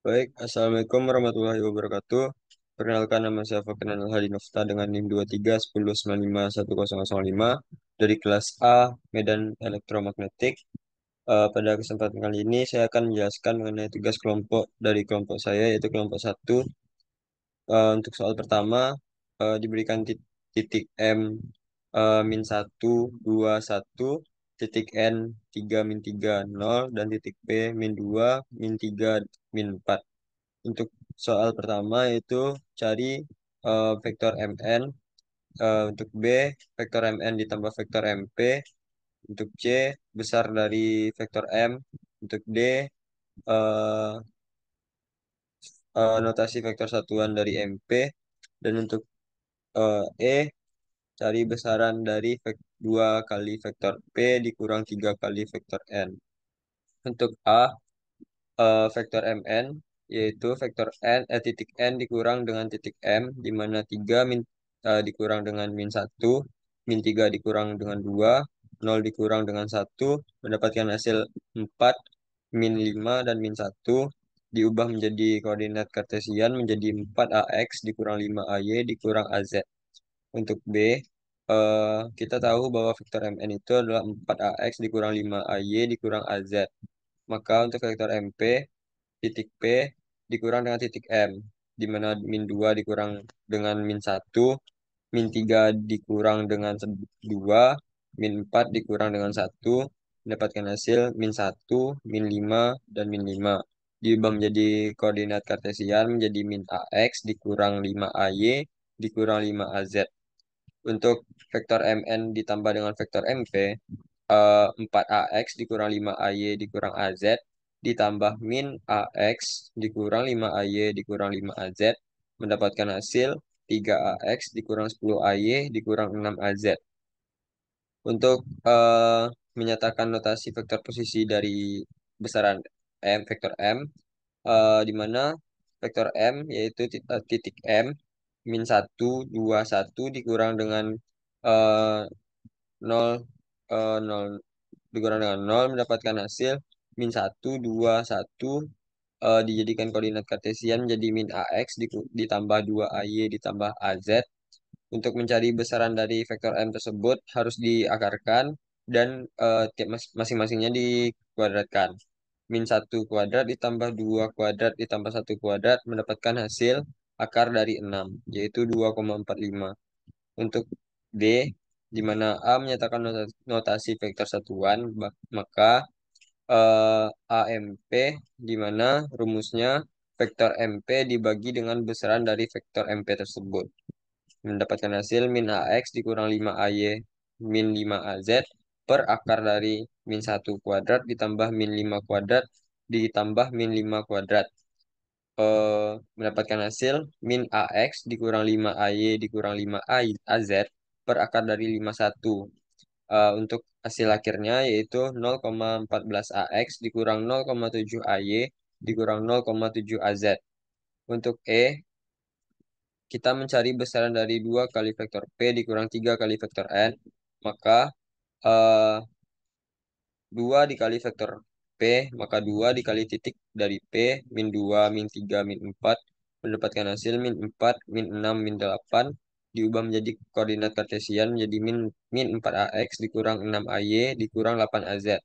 Baik, Assalamualaikum warahmatullahi wabarakatuh. Perkenalkan, nama saya Fakrinan Hadi Nofta dengan NIM 2310951005 dari kelas A Medan Elektromagnetik. Pada kesempatan kali ini saya akan menjelaskan mengenai tugas kelompok dari kelompok saya, yaitu kelompok satu. Untuk soal pertama, diberikan titik M min 1, 2, 1, titik N 3, min 3, 0, dan titik P min 2, min 3, min 4. Untuk soal pertama yaitu cari vektor Mn. Untuk B, vektor Mn ditambah vektor Mp. Untuk C, besar dari vektor M. Untuk D, eh, notasi vektor satuan dari Mp. Dan untuk E, cari besaran dari 2 kali vektor P dikurang 3 kali vektor N. Untuk A, vektor Mn yaitu vektor titik n dikurang dengan titik m, di mana 3 dikurang dengan min 1, min 3 dikurang dengan 2, 0 dikurang dengan 1, mendapatkan hasil 4, min 5, dan min 1 diubah menjadi koordinat kartesian menjadi 4ax dikurang 5ay dikurang az. Untuk B, kita tahu bahwa vektor Mn itu adalah 4ax dikurang 5ay dikurang az. Maka untuk vektor Mp, titik P dikurang dengan titik M, di mana min 2 dikurang dengan min 1, min 3 dikurang dengan 2, min 4 dikurang dengan 1, mendapatkan hasil min 1, min 5, dan min 5. Diubah menjadi koordinat kartesian menjadi min AX dikurang 5AY dikurang 5AZ. Untuk vektor MN ditambah dengan vektor MP, 4AX dikurang 5AY dikurang AZ ditambah min AX dikurang 5AY dikurang 5AZ mendapatkan hasil 3AX dikurang 10AY dikurang 6AZ. Untuk menyatakan notasi vektor posisi dari besaran vektor M, di mana vektor M yaitu titik M min 1, 2, 1 dikurang dengan eh, 0, 0 dikurang dengan 0 mendapatkan hasil min 1, 2, 1, dijadikan koordinat kartesian menjadi min AX ditambah 2AY ditambah AZ. Untuk mencari besaran dari vektor M tersebut harus diakarkan dan tiap masing-masingnya dikuadratkan. Min 1 kuadrat ditambah 2 kuadrat ditambah 1 kuadrat mendapatkan hasil akar dari 6, yaitu 2,45. Untuk D, di mana A menyatakan notasi vektor satuan, maka AMP, di mana rumusnya vektor MP dibagi dengan besaran dari vektor MP tersebut. Mendapatkan hasil min AX dikurang 5AY min 5AZ per akar dari min 1 kuadrat ditambah min 5 kuadrat ditambah min 5 kuadrat. Mendapatkan hasil min AX dikurang 5AY dikurang 5AZ per akar dari 51. Untuk hasil akhirnya yaitu 0,14 AX dikurang 0,7 AY dikurang 0,7 AZ. Untuk E, kita mencari besaran dari 2 kali vektor P dikurang 3 kali vektor N. Maka eh, 2 dikali vektor P, maka 2 dikali titik dari P, min 2, min 3, min 4, mendapatkan hasil min 4, min 6, min 8, diubah menjadi koordinat kartesian menjadi min 4AX dikurang 6AY dikurang 8AZ.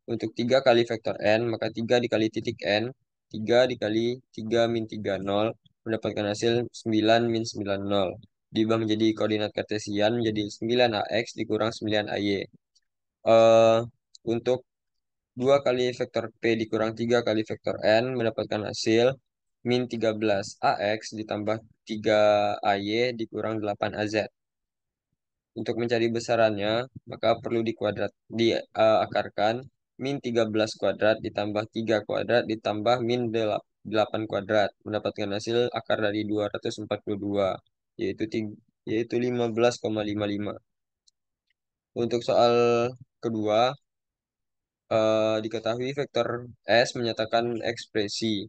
Untuk 3 kali vektor N, maka 3 dikali titik N, 3 dikali 3 min 3, 0, mendapatkan hasil 9 min 9, 0. Diubah menjadi koordinat kartesian menjadi 9AX dikurang 9AY. Eh, untuk 2 kali vektor P dikurang 3 kali vektor N mendapatkan hasil min 13 AX ditambah 3 AY dikurang 8 AZ. Untuk mencari besarannya, maka perlu diakarkan min 13 kuadrat ditambah 3 kuadrat ditambah min 8 kuadrat mendapatkan hasil akar dari 242 yaitu yaitu 15,55. Untuk soal kedua, diketahui vektor S menyatakan ekspresi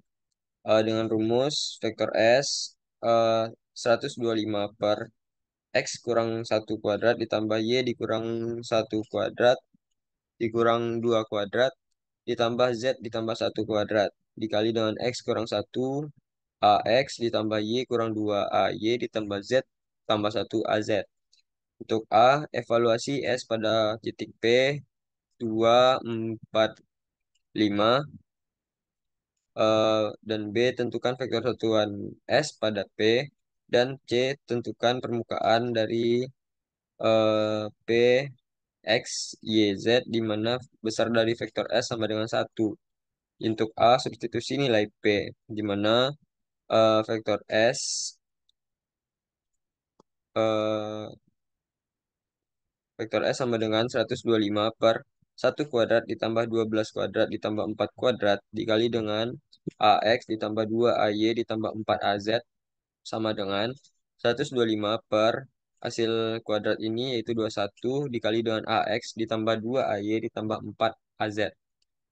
dengan rumus vektor S, eh, 125 per X kurang 1 kuadrat ditambah Y dikurang 1 kuadrat dikurang 2 kuadrat ditambah Z ditambah satu kuadrat dikali dengan X kurang satu AX ditambah Y kurang 2 AY ditambah Z tambah satu AZ. Untuk A, evaluasi S pada titik P 2, 4, 5. Dan B, tentukan vektor satuan S pada P. Dan C, tentukan permukaan dari P, X, Y, Z, di mana besar dari vektor S sama dengan satu. Untuk A, substitusi nilai P, di mana vektor S eh, vektor S sama dengan 125 per satu kuadrat ditambah 12 kuadrat ditambah 4 kuadrat dikali dengan AX ditambah 2 AY ditambah 4 AZ sama dengan 125 per hasil kuadrat ini yaitu 21 dikali dengan AX ditambah 2 AY ditambah 4 AZ.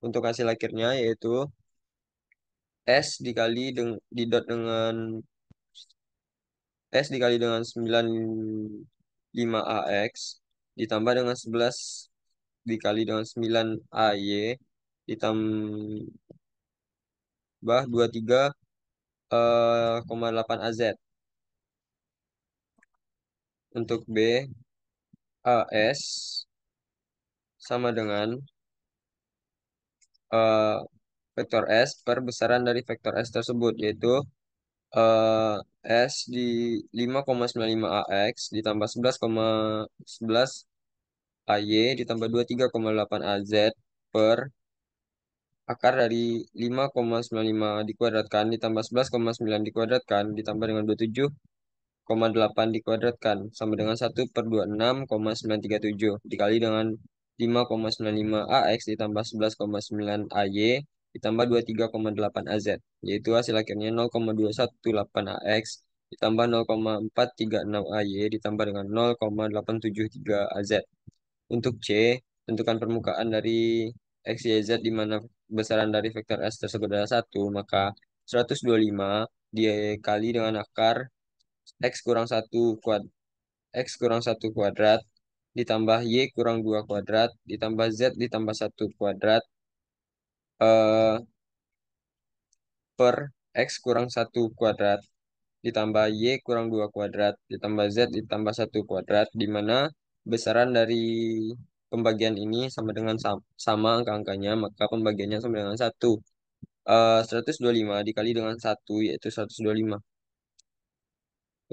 Untuk hasil akhirnya yaitu S dikali didot dengan S dikali dengan 95AX ditambah dengan 11 dikali dengan 9 AY ditambah 23 koma 8 AZ. Untuk B, AS sama dengan eh, vektor S per besaran dari vektor S tersebut, yaitu eh, S di 5,95 AX ditambah 11,11 AY ditambah 23,8 AZ per akar dari 5,95 dikuadratkan ditambah 11,9 dikuadratkan ditambah dengan 27,8 dikuadratkan sama dengan 1/26,937 dikali dengan 5,95 AX ditambah 11,9 AY ditambah 23,8 AZ, yaitu hasil akhirnya 0,218 AX ditambah 0,436 AY ditambah dengan 0,873 AZ. Untuk C, tentukan permukaan dari X, Y, Z di mana besaran dari vektor S tersebut adalah satu, maka 125 dikali dengan akar X kurang satu kuad X kurang satu kuadrat ditambah Y kurang 2 kuadrat ditambah Z ditambah satu kuadrat eh, per X kurang satu kuadrat ditambah Y kurang 2 kuadrat ditambah Z ditambah satu kuadrat di mana besaran dari pembagian ini sama dengan sama angka-angkanya maka pembagiannya sama dengan satu. 125 dikali dengan satu yaitu 125.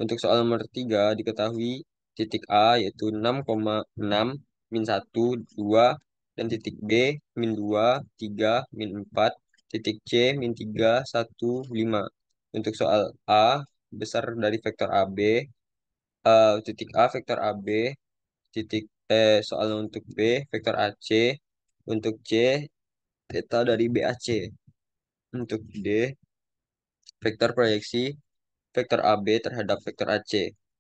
Untuk soal nomor 3 diketahui titik A yaitu 6,6 min satu 2 dan titik B min 2 3 min 4 titik C min 3 1 5. Untuk soal A, besar dari vektor AB, titik A vektor AB, soal untuk B vektor AC, untuk C theta dari BAC, untuk D vektor proyeksi vektor AB terhadap vektor AC.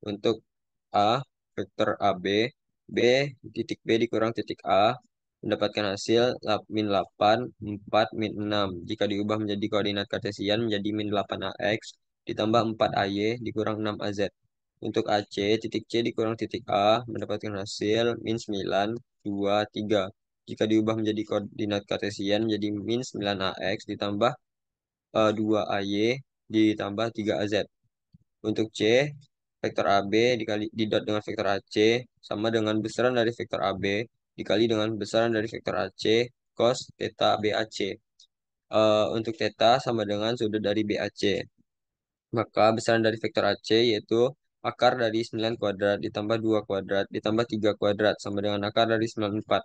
Untuk A, vektor AB, B, titik B dikurang titik A, mendapatkan hasil min 8, 4, min 6. Jika diubah menjadi koordinat kartesian menjadi min 8 AX, ditambah 4 AY, dikurang 6 AZ. Untuk AC, titik C dikurang titik A, mendapatkan hasil min 9, 2, 3. Jika diubah menjadi koordinat kartesian menjadi min 9 AX, ditambah 2 AY, ditambah 3 AZ. Untuk C, vektor AB dikali didot dengan vektor AC sama dengan besaran dari vektor AB dikali dengan besaran dari vektor AC cos theta BAC. Untuk theta sama dengan sudut dari BAC. Maka besaran dari vektor AC yaitu akar dari 9 kuadrat ditambah 2 kuadrat ditambah 3 kuadrat sama dengan akar dari 94.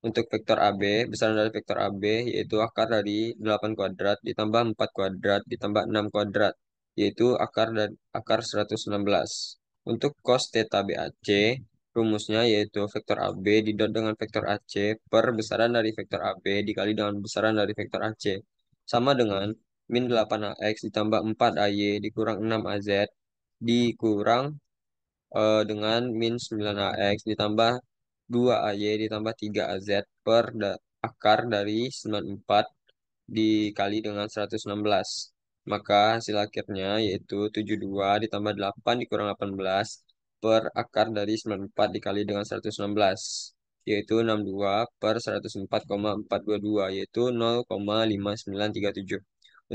Untuk vektor AB, besaran dari vektor AB yaitu akar dari 8 kuadrat ditambah 4 kuadrat ditambah 6 kuadrat yaitu akar 116. Untuk cos theta BAC, rumusnya yaitu vektor AB didot dengan vektor AC per besaran dari vektor AB dikali dengan besaran dari vektor AC sama dengan min 8AX ditambah 4 AY dikurang 6 AZ dikurang dengan min 9AX ditambah 2 AY ditambah 3 AZ per akar dari 94 dikali dengan 116. Maka hasil akhirnya yaitu 72 ditambah 8 dikurang 18 per akar dari 94 dikali dengan 116. yaitu 62 per 104,422, yaitu 0,5937.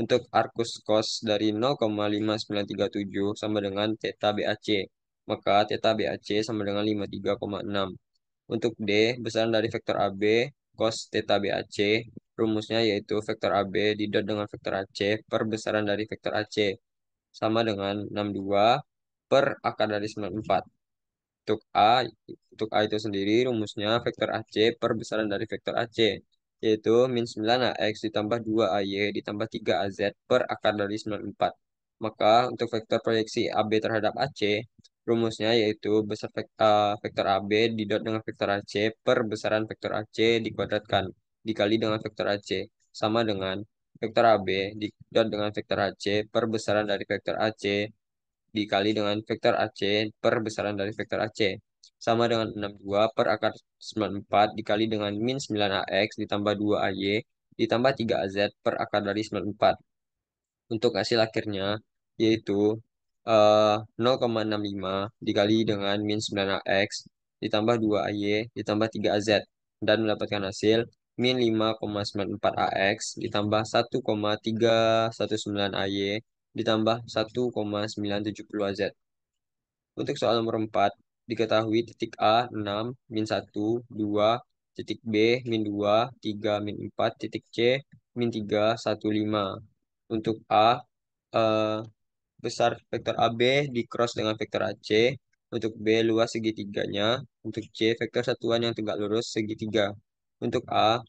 Untuk arcus cos dari 0,5937 sama dengan theta BAC, maka theta BAC sama dengan 53,6. Untuk D, besaran dari vektor AB cos theta BAC, rumusnya yaitu vektor AB didot dengan vektor AC per besaran dari vektor AC, sama dengan 62 per akar dari 94. Untuk A, untuk A itu sendiri rumusnya vektor AC per besaran dari vektor AC, yaitu min 9AX ditambah 2AY ditambah 3AZ per akar dari 94. Maka untuk vektor proyeksi AB terhadap AC, rumusnya yaitu vektor AB didot dengan vektor AC per besaran vektor AC dikuadratkan dikali dengan vektor AC, sama dengan vektor AB didot dengan vektor AC per besaran dari vektor AC dikali dengan vektor AC per besaran dari vektor AC, sama dengan 62 per akar 94 dikali dengan min 9AX ditambah 2AY ditambah 3AZ per akar dari 94. Untuk hasil akhirnya yaitu 0,65 dikali dengan min 9AX ditambah 2AY ditambah 3AZ, dan mendapatkan hasil min 5,94AX ditambah 1,319AY ditambah 1,970AZ. Untuk soal nomor 4, diketahui titik A 6, min 1, 2, titik B, min 2, 3, min 4, titik C, min 3, 1, 5. Untuk A, eh, besar vektor AB dikross dengan vektor AC. Untuk B, luas segitiganya. Untuk C, vektor satuan yang tegak lurus segitiga. Untuk A,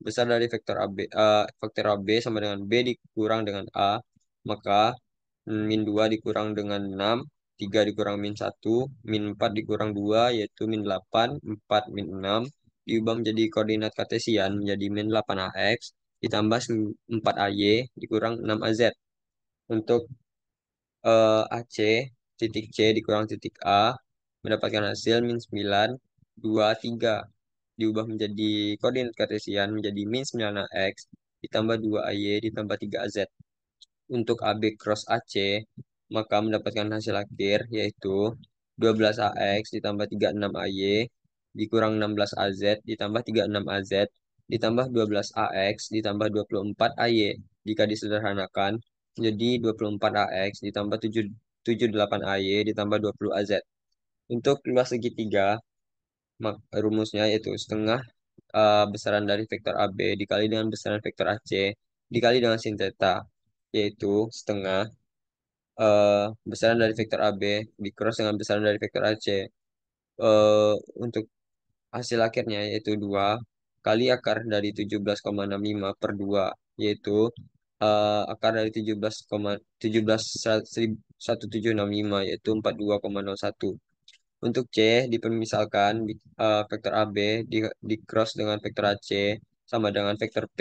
besar dari vektor AB sama dengan B dikurang dengan A. Maka min 2 dikurang dengan 6, 3 dikurang min 1, min 4 dikurang 2, yaitu min 8, 4 min 6, diubah menjadi koordinat kartesian menjadi min 8AX, ditambah 4AY, dikurang 6AZ. Untuk AC, titik C dikurang titik A, mendapatkan hasil min 9, 2, 3. Diubah menjadi koordinat kartesian menjadi min 9AX, ditambah 2AY, ditambah 3AZ. Untuk AB cross AC, maka mendapatkan hasil akhir yaitu 12AX ditambah 36AY dikurang 16AZ ditambah 36AZ ditambah 12AX ditambah 24AY. Jika disederhanakan menjadi 24AX ditambah 78AY ditambah 20AZ. Untuk luas segitiga, rumusnya yaitu setengah besaran dari vektor AB dikali dengan besaran vektor AC dikali dengan sin theta, yaitu setengah eh, besaran dari vektor AB dikross dengan besaran dari vektor AC. Eh, untuk hasil akhirnya yaitu 2 kali akar dari 17,65 per 2, yaitu akar dari 17,17,1765 yaitu 42,01. Untuk C dipermisalkan vektor AB di cross dengan vektor AC sama dengan vektor P.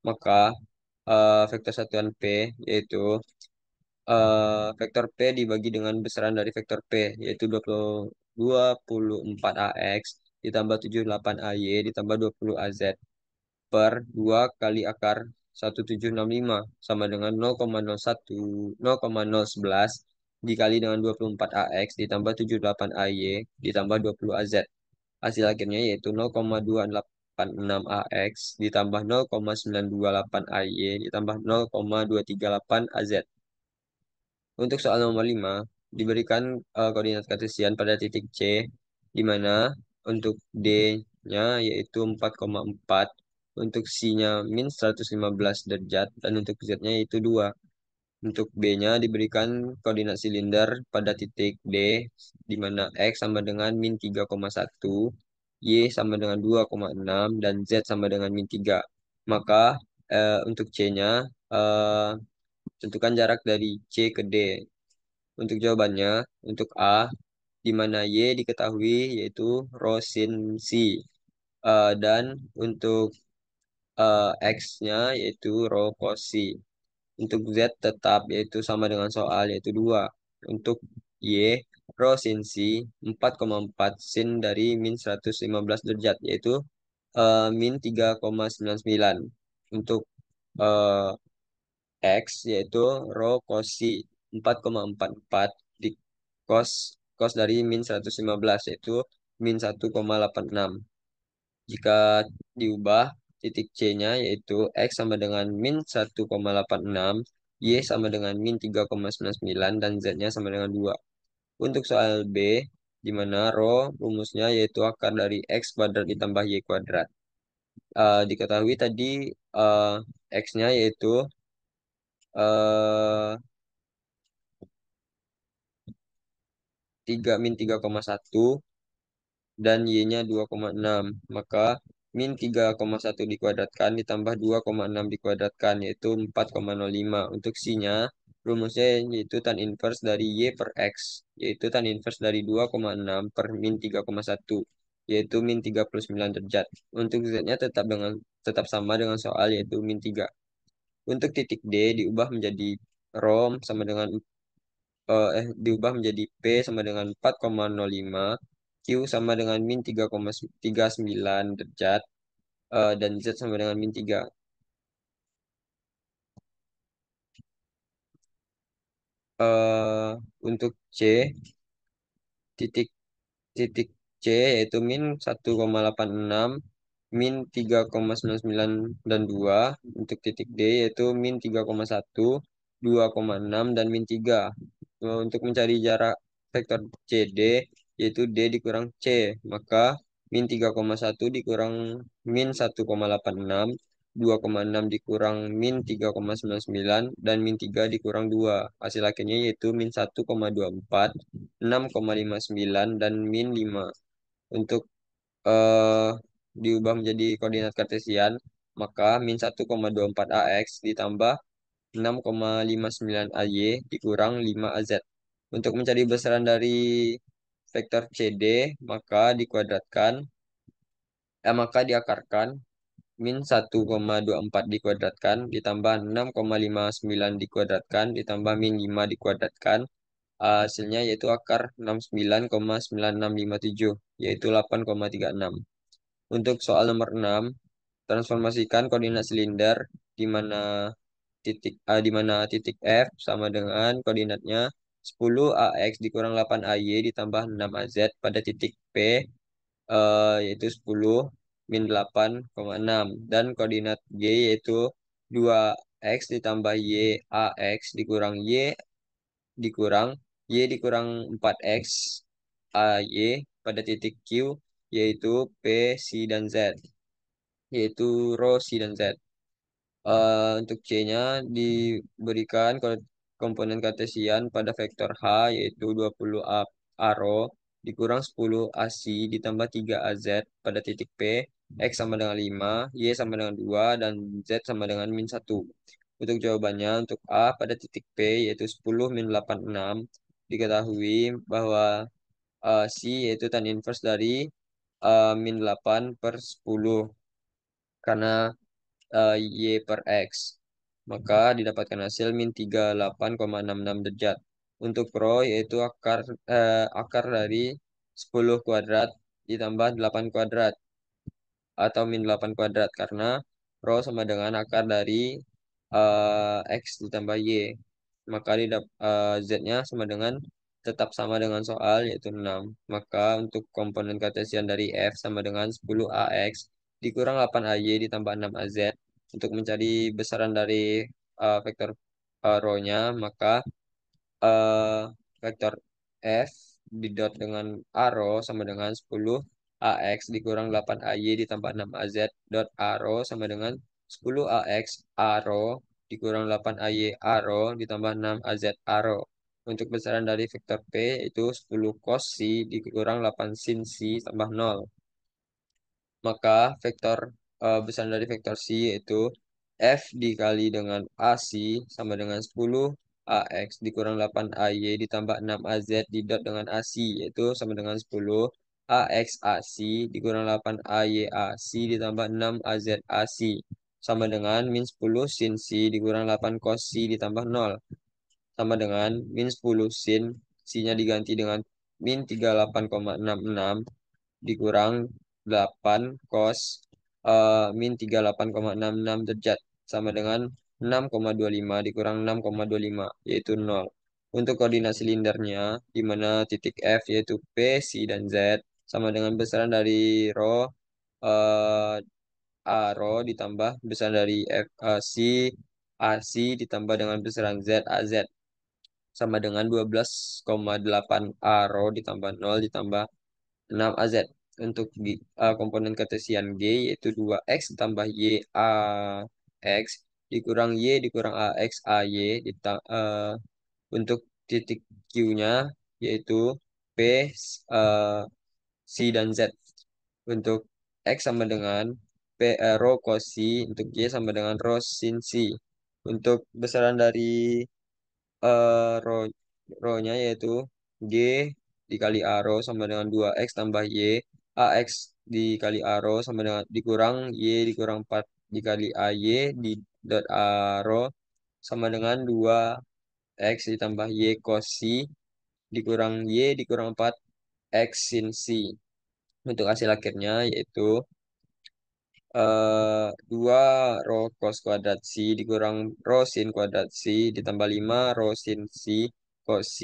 Maka vektor satuan P yaitu vektor P dibagi dengan besaran dari vektor P, yaitu 24AX ditambah 78AY ditambah 20AZ per 2 kali akar 1765 sama dengan 0,01 0,011 dikali dengan 24AX ditambah 78AY ditambah 20AZ. Hasil akhirnya yaitu 0,286AX ditambah 0,928AY ditambah 0,238AZ. Untuk soal nomor 5, diberikan koordinat kartesian pada titik C, di mana untuk D-nya yaitu 4,4, untuk C-nya min 115 derajat, dan untuk Z-nya yaitu 2. Untuk B-nya diberikan koordinat silinder pada titik D, di mana X sama dengan min 3,1, Y sama dengan 2,6, dan Z sama dengan min 3. Maka untuk C-nya, tentukan jarak dari C ke D. Untuk jawabannya, untuk A, di mana Y diketahui yaitu rho sin C. Dan untuk X-nya yaitu rho cos C. Untuk Z tetap yaitu sama dengan soal yaitu 2. Untuk Y, rho sin C 4,4 sin dari min 115 derajat yaitu min 3,99. Untuk eh, X yaitu rho cos 4,44 di cos cos dari min 115 yaitu min 1,86. Jika diubah, titik C-nya yaitu X sama dengan min 1,86, Y sama dengan min 3,99, dan Z-nya sama dengan 2. Untuk soal B, di mana rumusnya yaitu akar dari X kuadrat ditambah Y kuadrat. Diketahui tadi eh, X-nya yaitu eh, 3 min 3,1 dan Y-nya 2,6. Maka min 3,1 dikuadratkan ditambah 2,6 dikuadratkan yaitu 4,05. Untuk C-nya rumusnya yaitu tan inverse dari Y per X, yaitu tan inverse dari 2,6 per min 3,1, yaitu min 39 derajat. Untuk Z-nya tetap sama dengan soal yaitu min 3. Untuk titik D diubah menjadi rom sama dengan diubah menjadi P sama dengan 4,05, Q sama dengan min 3,39 derajat, dan Z sama dengan min 3. Untuk C, titik titik C yaitu min 1,86, min 3,99 dan 2. Untuk titik D yaitu min 3,1, 2,6 dan min 3. Untuk mencari jarak vektor CD yaitu D dikurang C, maka min 3,1 dikurang min 1,86, 2,6 dikurang min 3,99, dan min 3 dikurang 2. Hasil akhirnya yaitu min 1,24, 6,59, dan min 5. Untuk eh, diubah menjadi koordinat kartesian, maka min 1,24 AX ditambah 6,59 AY dikurang 5 AZ. Untuk mencari besaran dari vektor CD, maka maka diakarkan min 1,24 dikuadratkan ditambah 6,59 dikuadratkan ditambah min 5 dikuadratkan. Hasilnya yaitu akar 69,9657, yaitu 8,36. Untuk soal nomor 6, transformasikan koordinat silinder di mana di mana titik F sama dengan koordinatnya 10 AX dikurang 8 AY ditambah 6 AZ pada titik P, yaitu 10 min 8,6, dan koordinat G yaitu 2X ditambah Y AX dikurang dikurang Y dikurang 4X AY pada titik Q, yaitu P, C, dan Z, yaitu rho, C, dan Z. Untuk C-nya diberikan komponen kartesian pada vektor H yaitu 20 A rho dikurang 10 AC ditambah 3 AZ pada titik P, X sama dengan 5, Y sama dengan 2, dan Z sama dengan min 1. Untuk jawabannya untuk A pada titik P yaitu 10 min 86, diketahui bahwa C yaitu tan inverse dari min 8 per 10 karena Y per X. Maka didapatkan hasil min 38,66 derajat. Untuk rho yaitu akar dari 10 kuadrat ditambah 8 kuadrat atau min 8 kuadrat karena rho sama dengan akar dari X ditambah Y. Maka Z-nya sama dengan tetap sama dengan soal yaitu 6. Maka untuk komponen kartesian dari F sama dengan 10 AX dikurang 8 AY ditambah 6 AZ. Untuk mencari besaran dari vektor rho-nya, maka eh, vektor F didot dengan arrow sama dengan 10 AX dikurang 8 AY ditambah 6 AZ dot arrow sama dengan 10 AX arrow dikurang 8 AY arrow ditambah 6 AZ arrow. Untuk besaran dari vektor P itu 10 cos C dikurang 8 sin C tambah 0. Maka besaran dari vektor C yaitu F dikali dengan AC sama dengan 10 AX dikurang 8 AY ditambah 6 AZ didot dengan AC yaitu sama dengan 10 AX AC dikurang 8 AY AC ditambah 6 AZ AC sama dengan min 10 sin C dikurang 8 cos C ditambah 0 sama dengan min 10 sin C-nya diganti dengan min 38,66 dikurang 8 cos min 38,66 derajat sama dengan 6,25 dikurang 6,25 yaitu 0. Untuk koordinat silindernya di mana titik F yaitu P, C, dan Z sama dengan besaran dari rho eh A rho ditambah besaran dari C AC ditambah dengan besaran Z AZ sama dengan 12,8 A rho ditambah 0 ditambah 6 AZ. Untuk komponen kartesian G yaitu 2X ditambah Y AX dikurang Y dikurang AX AY untuk titik Q-nya yaitu P, eh, C, dan Z. Untuk X sama dengan P rho cos C, untuk Y sama dengan rho sin C. Untuk besaran dari rho, rho-nya yaitu G dikali A rho sama dengan 2X tambah Y. AX dikali A rho sama dengan dikurang Y dikurang 4 dikali AY di dot A rho sama dengan 2X ditambah Y cos C dikurang Y dikurang 4 X sin C. Untuk hasil akhirnya yaitu 2 rho cos kuadrat C dikurang rho sin kuadrat C ditambah 5 rho sin C cos C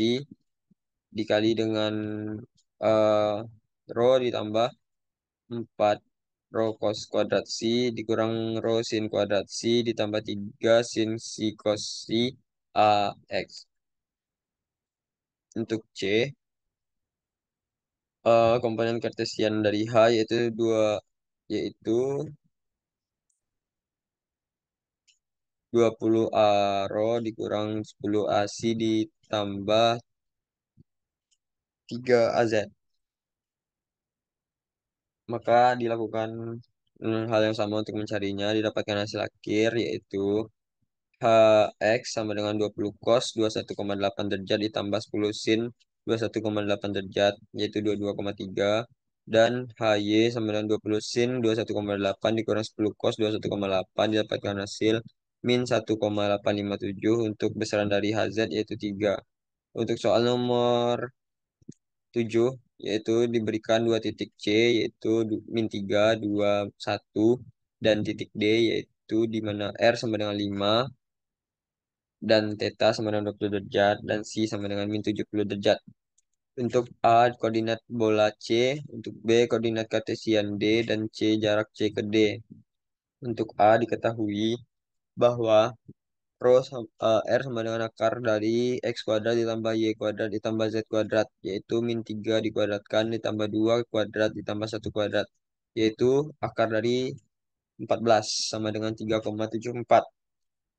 dikali dengan eh, rho ditambah 4 rho cos kuadrat C dikurang rho sin kuadrat C ditambah 3 sin C cos C AX. Untuk C, komponen kartesian dari H yaitu 20 A rho dikurang 10 AC ditambah 3 AZ. Maka dilakukan hal yang sama untuk mencarinya, didapatkan hasil akhir yaitu HX sama dengan 20 cos 21,8 derajat ditambah 10 sin 21,8 derajat yaitu 22,3 dan HY sama dengan 20 sin 21,8 dikurang 10 cos 21,8 didapatkan hasil min 1,857 untuk besaran dari HZ yaitu 3. Untuk soal nomor 7 yaitu diberikan dua titik C yaitu min 3, 2, 1 dan titik D yaitu di mana R sama dengan 5 dan theta sama dengan 20 derajat dan C sama dengan min 70 derajat. Untuk A koordinat bola C, untuk B koordinat kartesian D dan C jarak C ke D. Untuk A diketahui bahwa R sama dengan akar dari X kuadrat ditambah Y kuadrat ditambah Z kuadrat, yaitu min 3 dikuadratkan ditambah 2 kuadrat ditambah 1 kuadrat, yaitu akar dari 14 sama dengan 3,74.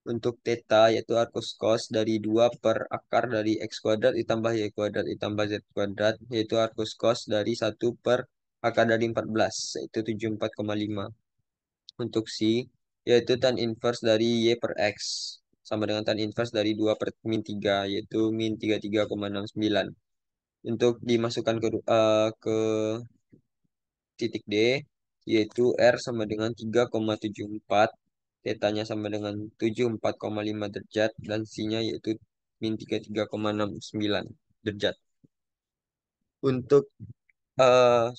Untuk theta, yaitu arcus cos dari 2 per akar dari X kuadrat ditambah Y kuadrat ditambah Z kuadrat, yaitu arcus cos dari 1 per akar dari 14, yaitu 74,5. Untuk C, yaitu tan inverse dari Y per X, sama dengan tan inverse dari 2 per min 3, yaitu min 33,69. Untuk dimasukkan ke titik D, yaitu R sama dengan 3,74, tetanya sama dengan 74,5 derajat, dan C-nya yaitu min 33,69 derajat. Untuk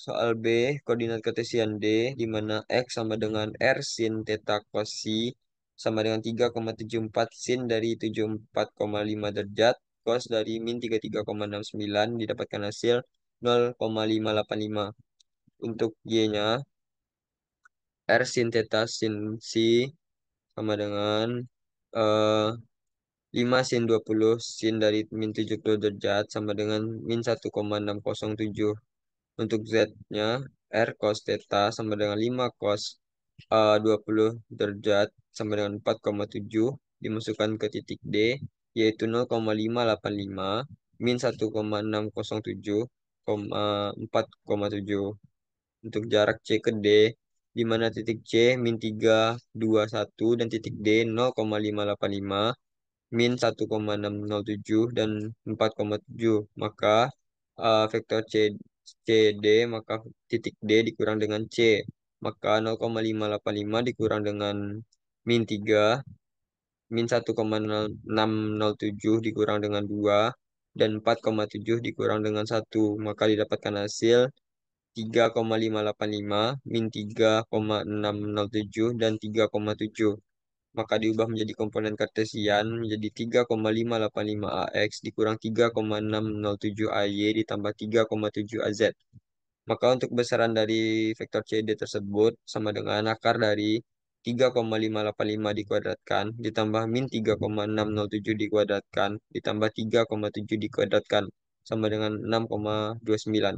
soal B, koordinat kartesian D, di mana X sama dengan R sin theta cos C sama dengan 3,74 sin dari 74,5 derajat, cos dari min 33,69 didapatkan hasil 0,585. Untuk Y-nya, R sin theta sin C sama dengan eh, 5 sin 20 sin dari min 70 derajat sama dengan min 1,607. Untuk Z-nya, R cos theta sama dengan 5 cos 20 derajat sama dengan 4,7 dimasukkan ke titik D, yaitu 0,585 min 1,607, 4,7. Untuk jarak C ke D, di mana titik C min 321 dan titik D 0,585 min 1,607 dan 4,7, maka vektor CD maka titik D dikurang dengan C, maka 0,585 dikurang dengan min 3 min 1,607 dikurang dengan 2 dan 4,7 dikurang dengan 1, maka didapatkan hasil 3,585 min 3,607 dan 3,7, maka diubah menjadi komponen kartesian menjadi 3,585 AX dikurang 3,607 AY ditambah 3,7 AZ. Maka untuk besaran dari vektor CD tersebut sama dengan akar dari 3,585 dikuadratkan ditambah min 3,607 dikuadratkan ditambah 3,7 dikuadratkan sama dengan 6,29.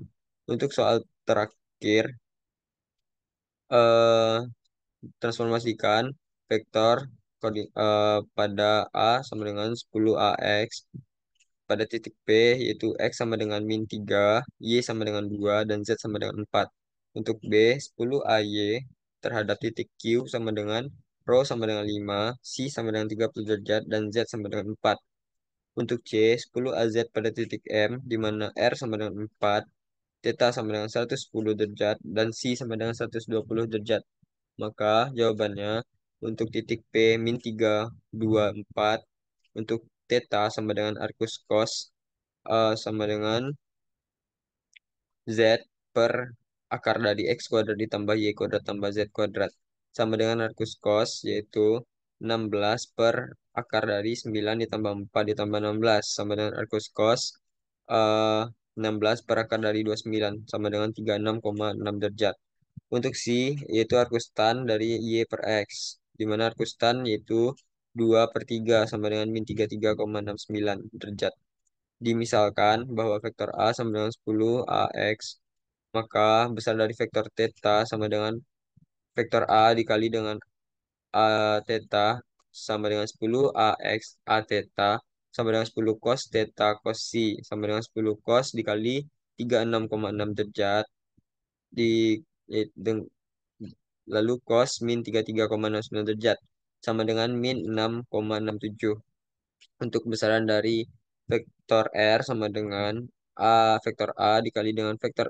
Untuk soal terakhir, eh, transformasikan vektor pada A sama dengan 10AX pada titik P, yaitu X sama dengan min 3, Y sama dengan 2, dan Z sama dengan 4. Untuk B, 10AY terhadap titik Q sama dengan Rho sama dengan 5, C sama dengan 30 derajat, dan Z sama dengan 4. Untuk C, 10AZ pada titik M, di mana R sama dengan 4, theta sama dengan 110 derajat, dan C sama dengan 120 derajat. Maka jawabannya untuk titik P min 3, 2, 4, untuk theta sama dengan arcus cos sama dengan Z per akar dari X kuadrat ditambah Y kuadrat tambah Z kuadrat. Sama dengan arcus cos, yaitu 16 per akar dari 9 ditambah 4 ditambah 16. Sama dengan arcus cos, eh, 16 per akar dari 29. Sama dengan 36,6 derajat. Untuk C, yaitu arcus tan dari Y per X. Di mana arcus tan yaitu 2 per 3 sama dengan min 33,69 derajat. Dimisalkan bahwa vektor A sama dengan 10 AX, maka besar dari vektor theta sama dengan vektor A dikali dengan A theta sama dengan 10 AX A theta sama dengan 10 cos theta cos C sama dengan 10 cos dikali 36,6 derajat di lalu cos min 33,69 derajat sama dengan min 6,67. Untuk besaran dari vektor R sama dengan vektor A dikali dengan vektor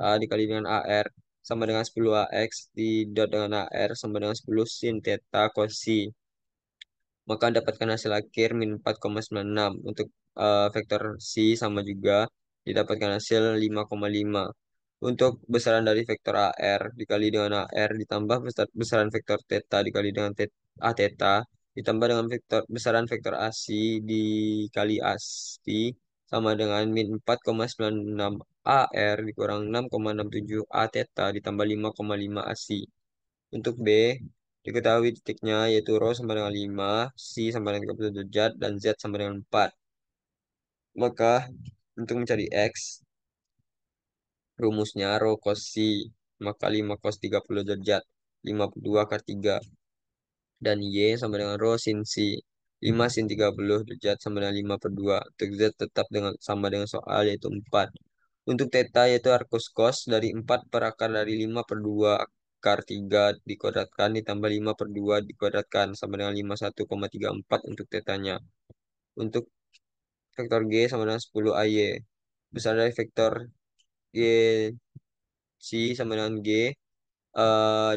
A dikali dengan AR sama dengan 10 AX di dot dengan AR sama dengan 10 sin theta cos C. Maka dapatkan hasil akhir min 4,96. Untuk vektor C sama juga didapatkan hasil 5,5. Untuk besaran dari vektor AR dikali dengan AR ditambah besaran vektor theta dikali dengan A theta ditambah dengan besaran vektor AC dikali AC sama dengan min 4,96 AR dikurang 6,67 A theta ditambah 5,5 AC. Untuk B, diketahui titiknya yaitu rho sama dengan 5, C sama dengan 30 derajat, dan Z sama dengan 4. Maka untuk mencari X, rumusnya rho cos C, maka 5 cos 30 derajat, 52 akar 3. Dan Y sama dengan rho sin C, 5 sin 30 derajat sama dengan 5 per 2. Untuk Z tetap sama dengan soal yaitu 4. Untuk theta yaitu arcus cos dari 4 per akar dari 5 per 2 akar 3 dikuadratkan ditambah 5 per 2 dikuadratkan sama dengan 51,34 untuk tetanya. Untuk vektor G sama dengan 10 AY. Besar dari vektor G C sama dengan G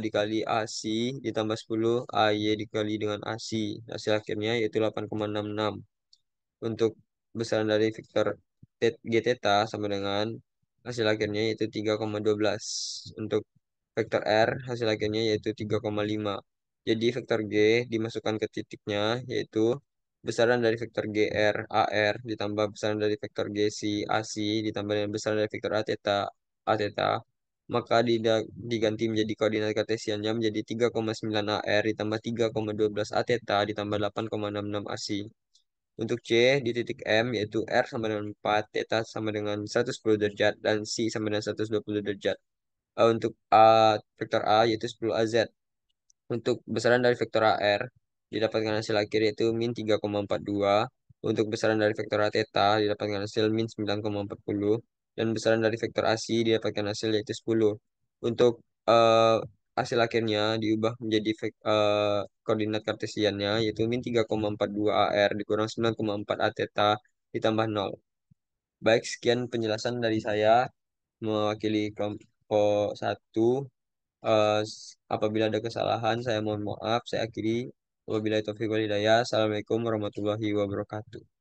dikali AC ditambah 10 AY dikali dengan AC. Hasil akhirnya yaitu 8,66. Untuk besaran dari vektor G theta sama dengan hasil akhirnya yaitu 3,12. Untuk vektor R hasil akhirnya yaitu 3,5. Jadi vektor G dimasukkan ke titiknya yaitu besaran dari vektor GR AR ditambah besaran dari vektor GC AC ditambah dengan besaran dari vektor A theta A theta, maka diganti menjadi koordinat kartesiannya menjadi 3,9 AR ditambah 3,12 A theta ditambah 8,66 AC. Untuk C di titik M yaitu R sama dengan 4, theta sama dengan 110 derajat, dan C sama dengan 120 derajat. Untuk vektor A yaitu 10 AZ. Untuk besaran dari vektor AR didapatkan hasil akhir yaitu min 3,42. Untuk besaran dari vektor A theta didapatkan hasil min 9,40. Dan besaran dari vektor AC didapatkan hasil yaitu 10. Untuk eh, hasil akhirnya diubah menjadi koordinat kartesiannya yaitu min 3,42 AR dikurang 9,4 A theta ditambah 0. Baik, sekian penjelasan dari saya mewakili kelompok satu. Apabila ada kesalahan, saya mohon maaf. Saya akhiri. Wabillahi taufiq wal hidayah. Assalamualaikum warahmatullahi wabarakatuh.